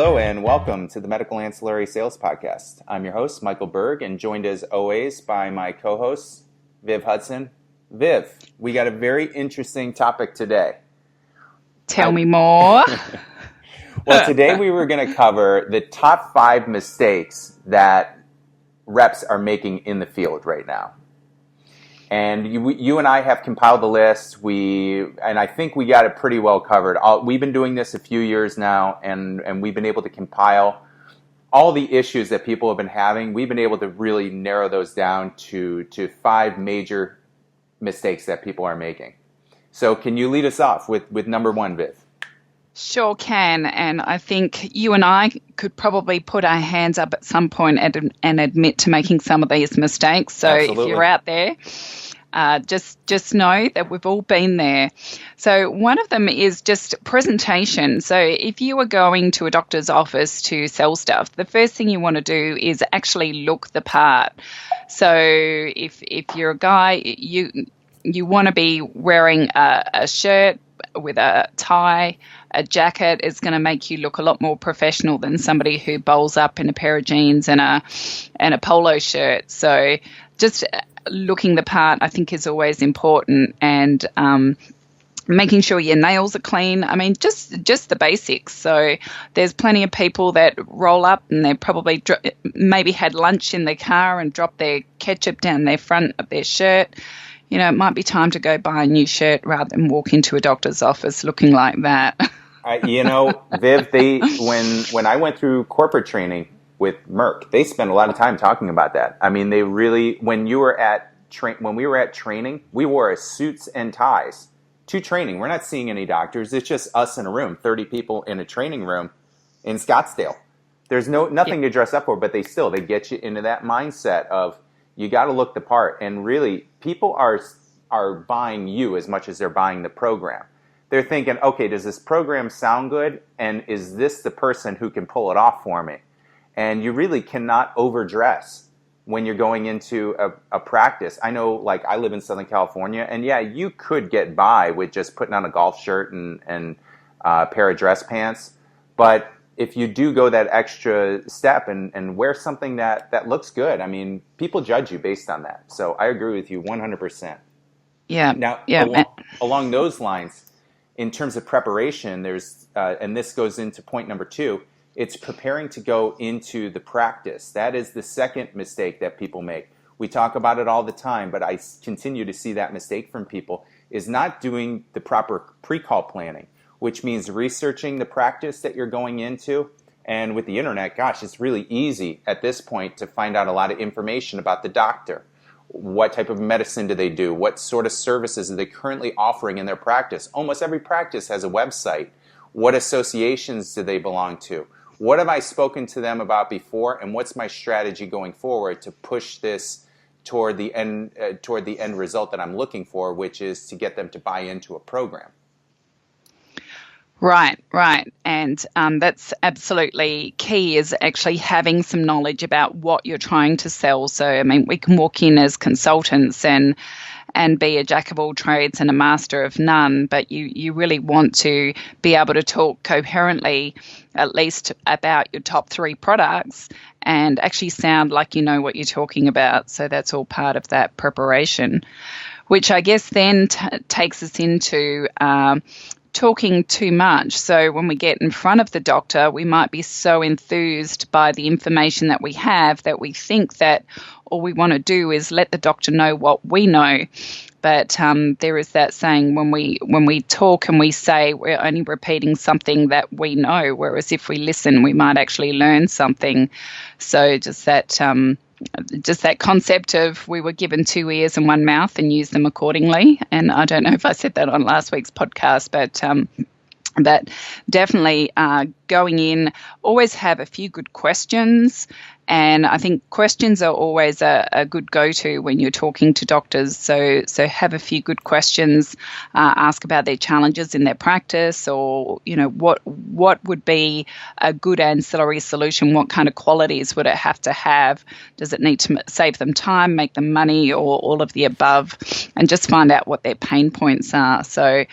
Hello and welcome to the Medical Ancillary Sales Podcast. I'm your host, Michael Berg, and joined as always by my co-host, Viv Hudson. Viv, we got a very interesting topic today. Tell me more. Well, today we were going to cover the top 5 mistakes that reps are making in the field right now. And you and I have compiled the list. And I think we got it pretty well covered. We've been doing this a few years now, and we've been able to compile all the issues that people have been having. We've been able to really narrow those down to 5 major mistakes that people are making. So can you lead us off with number 1, Viv? Sure can, and I think you and I could probably put our hands up at some point and admit to making some of these mistakes. So Absolutely. If you're out there, just know that we've all been there. So one of them is just presentation. So if you are going to a doctor's office to sell stuff, the first thing you want to do is actually look the part. So if you're a guy, you want to be wearing a shirt with a tie. A jacket is going to make you look a lot more professional than somebody who bowls up in a pair of jeans and a polo shirt. So just looking the part, I think, is always important, and making sure your nails are clean. I mean, just the basics. So there's plenty of people that roll up and they probably maybe had lunch in their car and dropped their ketchup down their front of their shirt. You know, it might be time to go buy a new shirt rather than walk into a doctor's office looking like that. Viv, when I went through corporate training with Merck, they spent a lot of time talking about that. I mean, they really, when we were at training, we wore suits and ties to training. We're not seeing any doctors. It's just us in a room, 30 people in a training room in Scottsdale. There's nothing to dress up for, but they get you into that mindset of you got to look the part. And really, people are buying you as much as they're buying the program. They're thinking, okay, does this program sound good? And is this the person who can pull it off for me? And you really cannot overdress when you're going into a practice. I know, like, I live in Southern California, and yeah, you could get by with just putting on a golf shirt and a pair of dress pants. But if you do go that extra step and wear something that looks good, I mean, people judge you based on that. So I agree with you 100%. Yeah. Now, along those lines, in terms of preparation, there's, and this goes into point number 2, it's preparing to go into the practice. That is the second mistake that people make. We talk about it all the time, but I continue to see that mistake from people, is not doing the proper pre-call planning, which means researching the practice that you're going into. And with the internet, gosh, it's really easy at this point to find out a lot of information about the doctor. What type of medicine do they do? What sort of services are they currently offering in their practice? Almost every practice has a website. What associations do they belong to? What have I spoken to them about before, and what's my strategy going forward to push this toward the end result that I'm looking for, which is to get them to buy into a program? Right. And that's absolutely key, is actually having some knowledge about what you're trying to sell. So, I mean, we can walk in as consultants and be a jack of all trades and a master of none, but you really want to be able to talk coherently, at least about your top 3 products, and actually sound like you know what you're talking about. So that's all part of that preparation, which I guess then takes us into talking too much. So when we get in front of the doctor, we might be so enthused by the information that we have that we think that all we want to do is let the doctor know what we know. But there is that saying, when we talk and we say, we're only repeating something that we know, whereas if we listen, we might actually learn something. So just that concept of we were given 2 ears and 1 mouth and use them accordingly. And I don't know if I said that on last week's podcast, but definitely going in, always have a few good questions. And I think questions are always a good go-to when you're talking to doctors. So have a few good questions, ask about their challenges in their practice, or, you know, what would be a good ancillary solution? What kind of qualities would it have to have? Does it need to save them time, make them money, or all of the above? And just find out what their pain points are. So,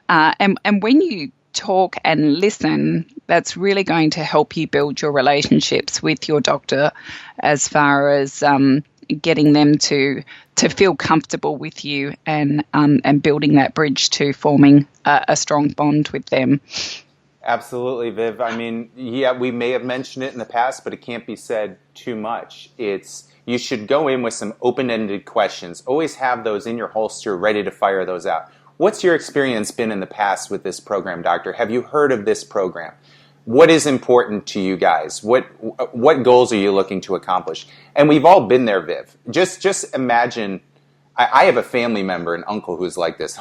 and when you talk and listen, that's really going to help you build your relationships with your doctor as far as getting them to feel comfortable with you and building that bridge to forming a strong bond with them. Absolutely, Viv. I mean, yeah, we may have mentioned it in the past, but it can't be said too much. You should go in with some open-ended questions. Always have those in your holster ready to fire those out. What's your experience been in the past with this program, doctor? Have you heard of this program? What is important to you guys? What goals are you looking to accomplish? And we've all been there, Viv. Just imagine, I have a family member, an uncle who's like this.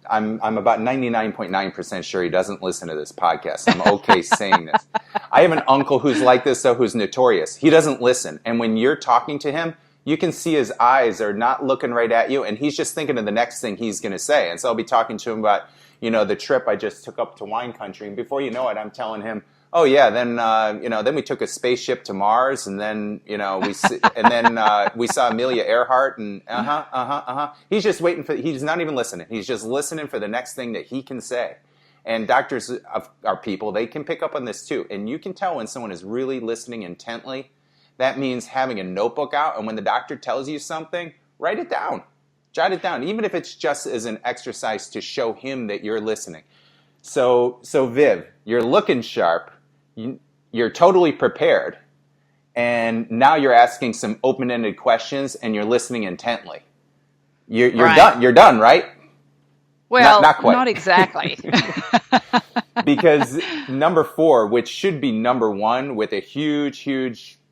I'm about 99.9% sure he doesn't listen to this podcast. I'm okay saying this. I have an uncle who's like this, though, who's notorious. He doesn't listen. And when you're talking to him, you can see his eyes are not looking right at you, and he's just thinking of the next thing he's going to say. And so I'll be talking to him about, the trip I just took up to wine country. And before you know it, I'm telling him, oh yeah, then we took a spaceship to Mars, and then we saw Amelia Earhart, and He's just waiting he's not even listening. He's just listening for the next thing that he can say. And doctors are people; they can pick up on this too. And you can tell when someone is really listening intently. That means having a notebook out, and when the doctor tells you something, write it down, jot it down, even if it's just as an exercise to show him that you're listening. So Viv, you're looking sharp. You're totally prepared, and now you're asking some open-ended questions, and you're listening intently. You're right. Done. You're done, right? Well, not quite. Not exactly. Because number 4, which should be number 1, with a huge,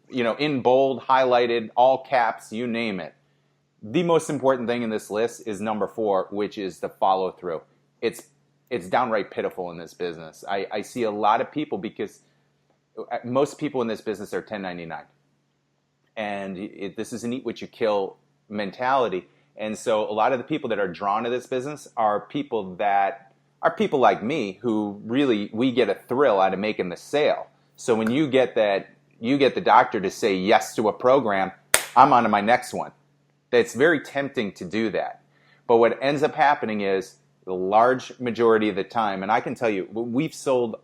in bold, highlighted, all caps, you name it. The most important thing in this list is number 4, which is the follow-through. It's downright pitiful in this business. I see a lot of people, because most people in this business are 1099. And this is an eat what you kill mentality. And so a lot of the people that are drawn to this business are people like me, who really, we get a thrill out of making the sale. So when you get the doctor to say yes to a program, I'm on to my next one. It's very tempting to do that. But what ends up happening is, the large majority of the time, and I can tell you, we've sold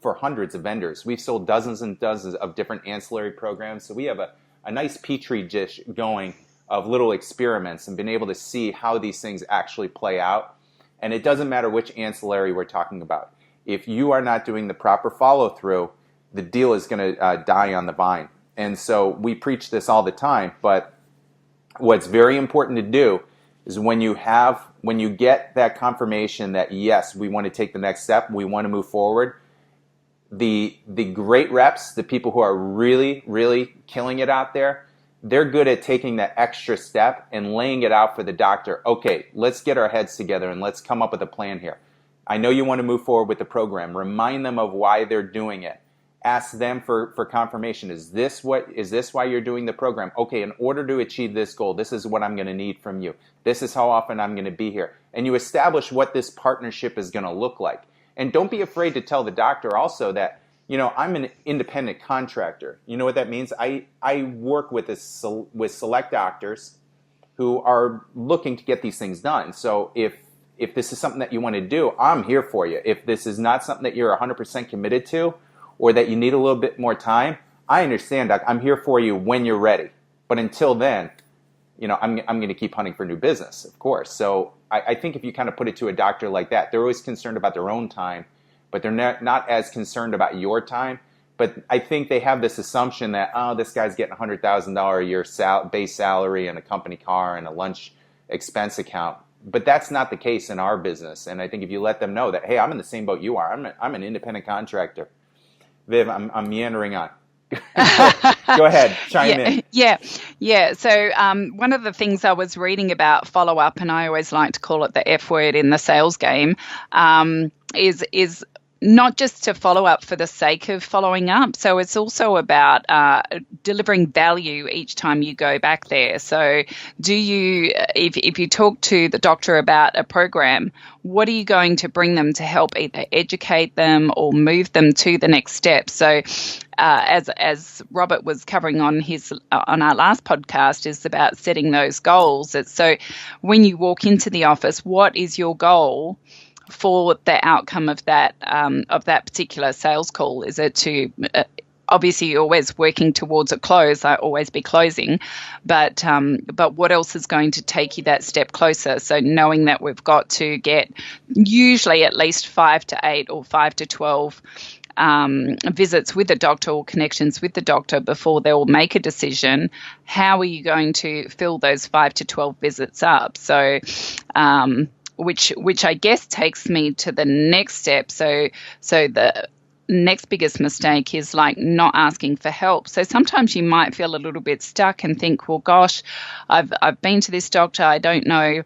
for hundreds of vendors. We've sold dozens and dozens of different ancillary programs. So we have a nice petri dish going of little experiments and been able to see how these things actually play out. And it doesn't matter which ancillary we're talking about. If you are not doing the proper follow-through, the deal is going to die on the vine. And so we preach this all the time, but what's very important to do is when you get that confirmation that, yes, we want to take the next step, we want to move forward, the great reps, the people who are really, really killing it out there, they're good at taking that extra step and laying it out for the doctor. Okay, let's get our heads together and let's come up with a plan here. I know you want to move forward with the program. Remind them of why they're doing it. Ask them for confirmation. Is this why you're doing the program? Okay, in order to achieve this goal, this is what I'm going to need from you. This is how often I'm going to be here. And you establish what this partnership is going to look like. And don't be afraid to tell the doctor also that, I'm an independent contractor. You know what that means? I work with select doctors who are looking to get these things done. So if this is something that you want to do, I'm here for you. If this is not something that you're 100% committed to, or that you need a little bit more time, I understand, Doc. I'm here for you when you're ready. But until then, I'm going to keep hunting for new business, of course. So I think if you kind of put it to a doctor like that, they're always concerned about their own time, but they're not as concerned about your time. But I think they have this assumption that, this guy's getting $100,000 a year base salary and a company car and a lunch expense account. But that's not the case in our business. And I think if you let them know that, hey, I'm in the same boat you are. I'm an independent contractor. Viv, I'm meandering on. Go ahead, chime in. Yeah. So one of the things I was reading about follow-up, and I always like to call it the F word in the sales game, is not just to follow up for the sake of following up. So it's also about delivering value each time you go back there. So if you talk to the doctor about a program, what are you going to bring them to help either educate them or move them to the next step? So as Robert was covering on our last podcast, is about setting those goals. So when you walk into the office, what is your goal for the outcome of that particular sales call? Is it to obviously you're always working towards a close, I always be closing, but what else is going to take you that step closer? So knowing that we've got to get usually at least 5 to 8 or 5 to 12 visits with the doctor or connections with the doctor before they will make a decision, how are you going to fill those 5 to 12 visits up? So which I guess takes me to the next step. So the next biggest mistake is like not asking for help. So sometimes you might feel a little bit stuck and think, well, gosh, I've been to this doctor. I don't know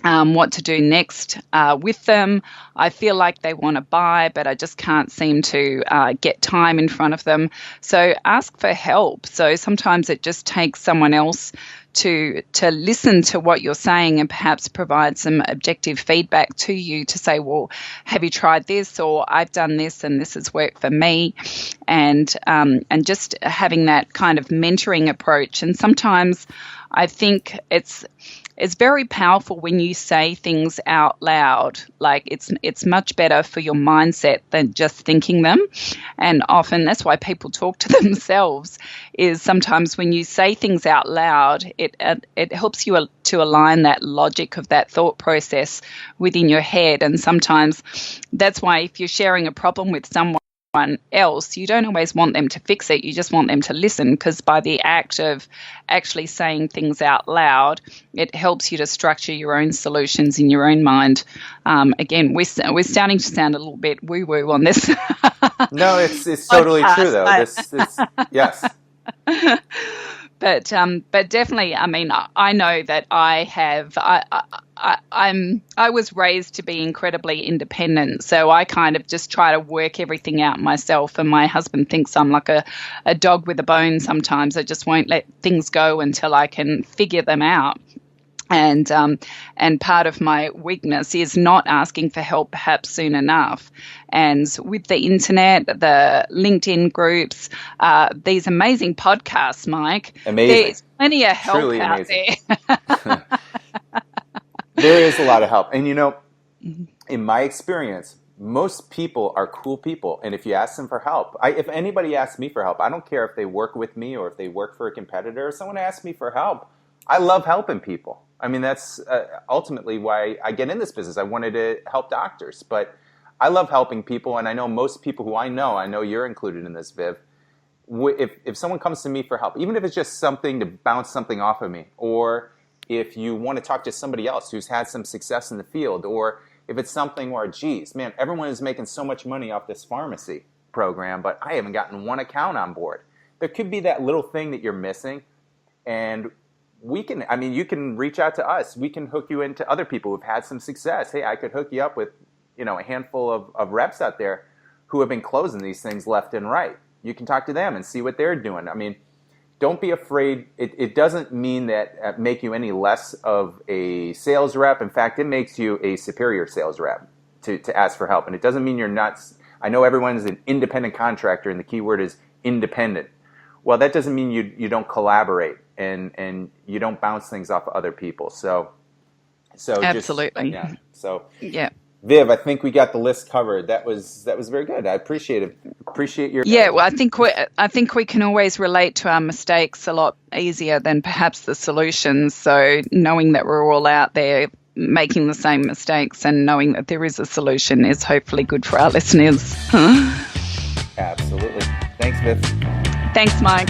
what to do next with them. I feel like they want to buy, but I just can't seem to get time in front of them. So ask for help. So sometimes it just takes someone else to listen to what you're saying and perhaps provide some objective feedback to you to say, well, have you tried this, or I've done this and this has worked for me, and just having that kind of mentoring approach. And sometimes I think it's very powerful when you say things out loud. Like it's much better for your mindset than just thinking them. And often that's why people talk to themselves, is sometimes when you say things out loud, it helps you to align that logic of that thought process within your head. And sometimes that's why if you're sharing a problem with someone else, you don't always want them to fix it. You just want them to listen, because by the act of actually saying things out loud, it helps you to structure your own solutions in your own mind. Again, we're starting to sound a little bit woo-woo on this. No, it's totally true, though. Yes. But definitely, I mean, I know that I was raised to be incredibly independent, so I kind of just try to work everything out myself. And my husband thinks I'm like a dog with a bone sometimes. I just won't let things go until I can figure them out. And part of my weakness is not asking for help perhaps soon enough. And with the internet, the LinkedIn groups, these amazing podcasts, Mike, there's plenty of help Truly out amazing. there. There is a lot of help. And, in my experience, most people are cool people. And if you ask them for help, if anybody asks me for help, I don't care if they work with me or if they work for a competitor. If someone asks me for help, I love helping people. I mean, that's ultimately why I get in this business. I wanted to help doctors, but I love helping people. And I know most people who I know you're included in this, Viv. If someone comes to me for help, even if it's just something to bounce something off of me, or if you want to talk to somebody else who's had some success in the field, or if it's something where, geez, man, everyone is making so much money off this pharmacy program, but I haven't gotten one account on board. There could be that little thing that you're missing, and you can reach out to us. We can hook you into other people who've had some success. Hey, I could hook you up with, a handful of reps out there who have been closing these things left and right. You can talk to them and see what they're doing. I mean, don't be afraid. It doesn't mean that make you any less of a sales rep. In fact, it makes you a superior sales rep to ask for help. And it doesn't mean you're not. I know everyone is an independent contractor, and the key word is independent. Well, that doesn't mean you don't collaborate and you don't bounce things off of other people. So Absolutely. Yeah. Viv, I think we got the list covered. That was very good. I appreciate it. Appreciate your. Yeah, well, I think we can always relate to our mistakes a lot easier than perhaps the solutions. So knowing that we're all out there making the same mistakes and knowing that there is a solution is hopefully good for our listeners. Absolutely. Thanks, Viv. Thanks, Mike.